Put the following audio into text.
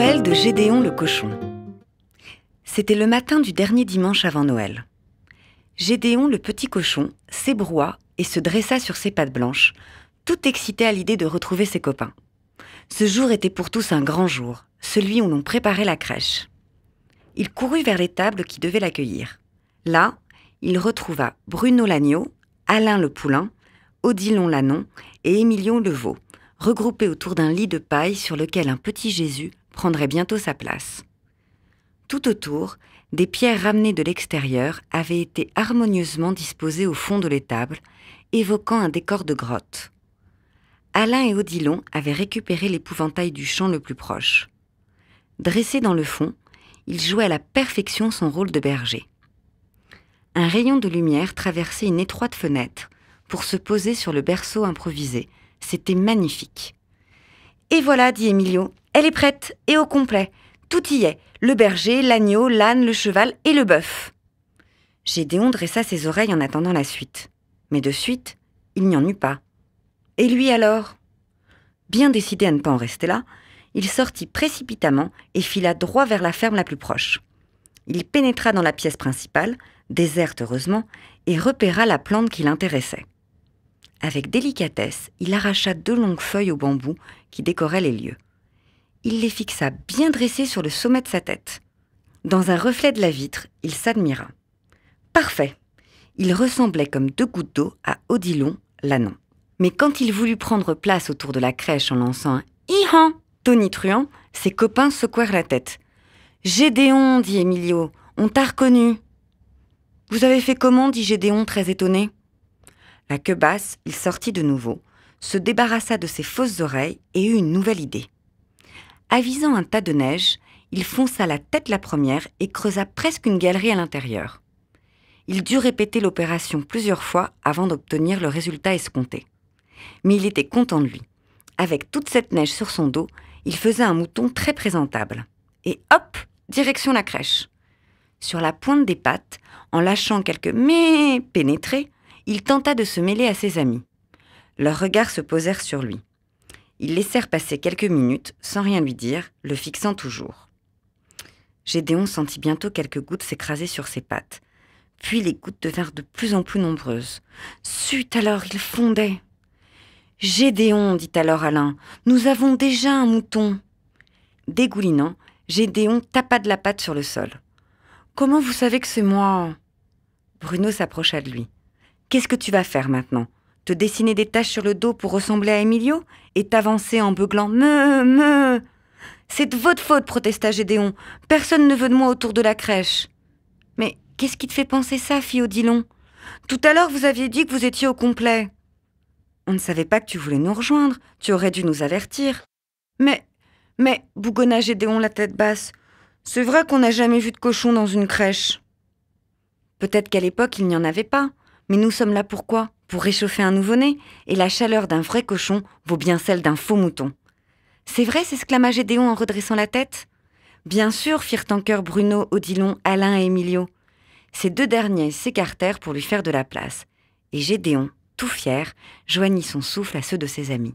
Noël de Gédéon le cochon. C'était le matin du dernier dimanche avant Noël. Gédéon le petit cochon s'ébroua et se dressa sur ses pattes blanches, tout excité à l'idée de retrouver ses copains. Ce jour était pour tous un grand jour, celui où l'on préparait la crèche. Il courut vers les tables qui devaient l'accueillir. Là, il retrouva Bruno l'agneau, Alain le poulain, Odilon l'ânon et Émilio le veau, regroupés autour d'un lit de paille sur lequel un petit Jésus prendrait bientôt sa place. Tout autour, des pierres ramenées de l'extérieur avaient été harmonieusement disposées au fond de l'étable, évoquant un décor de grotte. Alain et Odilon avaient récupéré l'épouvantail du champ le plus proche. Dressé dans le fond, il jouait à la perfection son rôle de berger. Un rayon de lumière traversait une étroite fenêtre pour se poser sur le berceau improvisé. C'était magnifique. « Et voilà, dit Émilio, elle est prête et au complet. Tout y est, le berger, l'agneau, l'âne, le cheval et le bœuf. » Gédéon dressa ses oreilles en attendant la suite. Mais de suite, il n'y en eut pas. Et lui alors ? Bien décidé à ne pas en rester là, il sortit précipitamment et fila droit vers la ferme la plus proche. Il pénétra dans la pièce principale, déserte heureusement, et repéra la plante qui l'intéressait. Avec délicatesse, il arracha 2 longues feuilles au bambou qui décoraient les lieux. Il les fixa bien dressées sur le sommet de sa tête. Dans un reflet de la vitre, il s'admira. Parfait! Il ressemblait comme 2 gouttes d'eau à Odilon, l'ânon. Mais quand il voulut prendre place autour de la crèche en lançant un « Hi-han » tonitruant, ses copains secouèrent la tête. « Gédéon » dit Émilio, « on t'a reconnu. »« Vous avez fait comment » dit Gédéon, très étonné. La queue basse, il sortit de nouveau, se débarrassa de ses fausses oreilles et eut une nouvelle idée. Avisant un tas de neige, il fonça la tête la première et creusa presque une galerie à l'intérieur. Il dut répéter l'opération plusieurs fois avant d'obtenir le résultat escompté. Mais il était content de lui. Avec toute cette neige sur son dos, il faisait un mouton très présentable. Et hop, direction la crèche. Sur la pointe des pattes, en lâchant quelques « mais » pénétrés, il tenta de se mêler à ses amis. Leurs regards se posèrent sur lui. Ils laissèrent passer quelques minutes, sans rien lui dire, le fixant toujours. Gédéon sentit bientôt quelques gouttes s'écraser sur ses pattes. Puis les gouttes devinrent de plus en plus nombreuses. Zut alors, il fondait. « Gédéon, dit alors Alain, nous avons déjà un mouton. » Dégoulinant, Gédéon tapa de la patte sur le sol. « Comment vous savez que c'est moi ?» Bruno s'approcha de lui. « Qu'est-ce que tu vas faire maintenant ? Te dessiner des taches sur le dos pour ressembler à Émilio et t'avancer en beuglant « me !»« C'est de votre faute !» protesta Gédéon. « Personne ne veut de moi autour de la crèche. »« Mais qu'est-ce qui te fait penser ça, fit Odilon ? Tout à l'heure, vous aviez dit que vous étiez au complet. » « On ne savait pas que tu voulais nous rejoindre. Tu aurais dû nous avertir. »« Mais, bougonna Gédéon la tête basse, c'est vrai qu'on n'a jamais vu de cochon dans une crèche. » Peut-être qu'à l'époque, il n'y en avait pas. Mais nous sommes là pour quoi ? Pour réchauffer un nouveau-né, et la chaleur d'un vrai cochon vaut bien celle d'un faux mouton. « C'est vrai ?» s'exclama Gédéon en redressant la tête. « Bien sûr » firent en chœur Bruno, Odilon, Alain et Émilio. Ces 2 derniers s'écartèrent pour lui faire de la place. Et Gédéon, tout fier, joignit son souffle à ceux de ses amis.